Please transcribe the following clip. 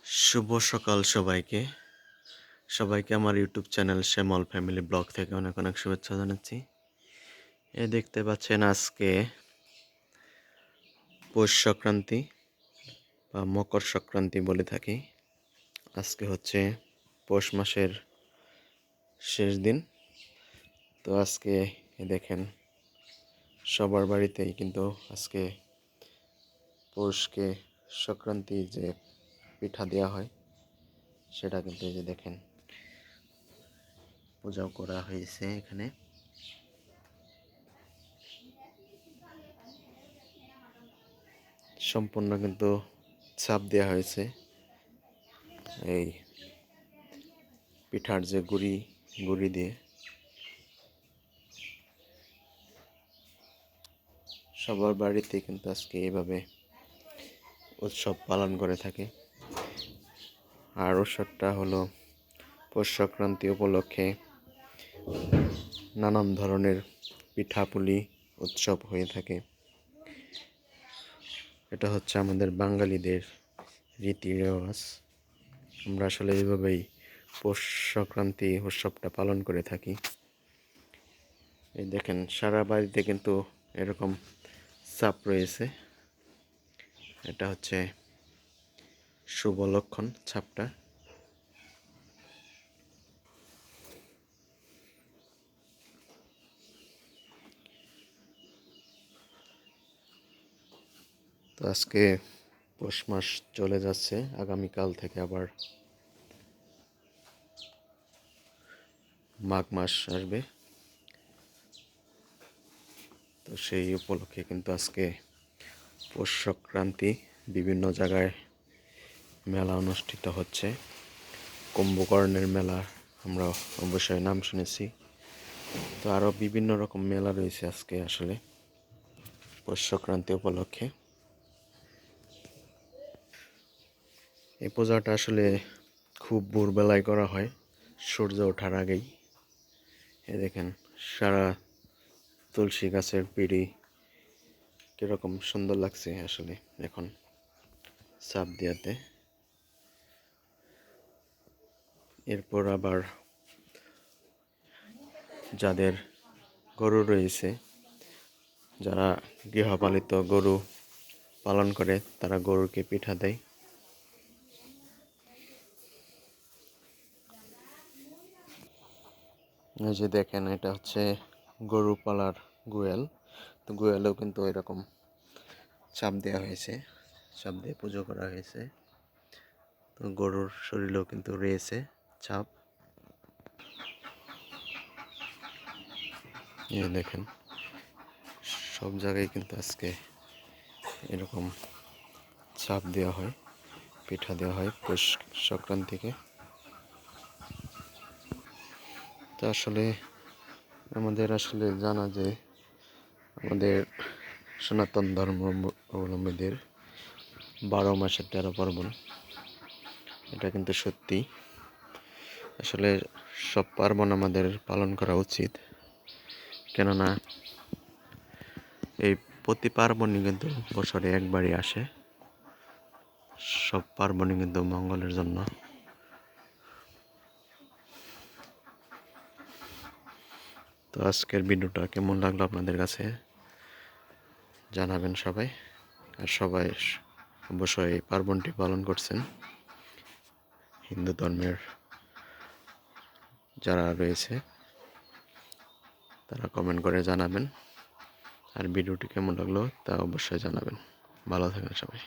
শুভ সকাল সবাইকে। সবাইকে আমার ইউটিউব চ্যানেল শ্যামল ফ্যামিলি ব্লগ থেকে অনেক অনেক শুভেচ্ছা জানাচ্ছি। দেখতে পাচ্ছেন আজকে পৌষ সংক্রান্তি বা মকর সংক্রান্তি বলে থাকি। আজকে হচ্ছে পৌষ মাসের শেষ দিন। তো আজকে দেখেন সবার বাড়িতেই কিন্তু আজকে পৌষকে সংক্রান্তি যে পিঠা দেওয়া হয় সেটা কিন্তু এই যে দেখেন পূজাও করা হয়েছে। এখানে সম্পূর্ণ কিন্তু ছাপ দেওয়া হয়েছে এই পিঠার যে গুড়ি দিয়ে। সবার বাড়িতে কিন্তু আজকে এইভাবে উৎসব পালন করে থাকে। আর উৎসবটা হলো পৌষ সংক্রান্তি উপলক্ষে নানান ধরনের পিঠাপুলি উৎসব হয়ে থাকে। এটা হচ্ছে আমাদের বাঙালিদের রীতি রেওয়াজ। আমরা আসলে এইভাবেই পৌষ সংক্রান্তি উৎসবটা পালন করে থাকি। এই দেখেন সারা বাড়িতে কিন্তু এরকম চাপ রয়েছে। এটা হচ্ছে শুভ লক্ষণ ছাপটা। তো আজকে পৌষ মাস চলে যাচ্ছে, আগামীকাল থেকে আবার মাঘ মাস আসবে। তো সেই উপলক্ষে কিন্তু আজকে পৌষ সংক্রান্তি বিভিন্ন জায়গায় মেলা অনুষ্ঠিত হচ্ছে। কুম্ভকর্ণের মেলা আমরা অবশ্যই নাম শুনেছি। তো আরও বিভিন্ন রকম মেলা রয়েছে আজকে আসলে পৌষ সংক্রান্তি উপলক্ষে। এই পূজাটা আসলে খুব ভোরবেলায় করা হয়, সূর্য ওঠার আগেই। এ দেখেন সারা তুলসী গাছের পিড়ি কিরকম সুন্দর লাগছে আসলে এখন ছাপ দিয়াতে। এরপর আবার যাদের গরু রয়েছে, যারা গৃহপালিত গরু পালন করে, তারা গরুকে পিঠা দেয়। এই যে দেখেন এটা হচ্ছে গরু পালার গোয়াল। তো গোয়ালেও কিন্তু এরকম চাপ দেওয়া হয়েছে, চাপ দিয়ে পুজো করা হয়েছে। তো গরুর শরীরেও কিন্তু রয়েছে ছাপ। এই দেখেন সব জায়গায় কিন্তু আজকে এরকম ছাপ দেওয়া হয়, পিঠা দেওয়া হয় পৌষ সংক্রান্তিকে। তো আসলে আমাদের আসলে জানা যে আমাদের সনাতন ধর্ম অবলম্বীদের 12 মাসের 13 পার্বণ, এটা কিন্তু সত্যি। আসলে সব পার্বণ আমাদের পালন করা উচিত, কেননা এই প্রতি পার্বণই কিন্তু বছরে একবারই আসে। সব পার্বণই কিন্তু মঙ্গলের জন্য। তো আজকের ভিডিওটা কেমন লাগলো আপনাদের কাছে জানাবেন সবাই। আর সবাই অবশ্যই এই পার্বণটি পালন করছেন, হিন্দু ধর্মের যারা রয়েছে তারা কমেন্ট করে জানাবেন। আর ভিডিওটি কেমন লাগলো তা অবশ্যই জানাবেন। ভালো থাকেন সবাই।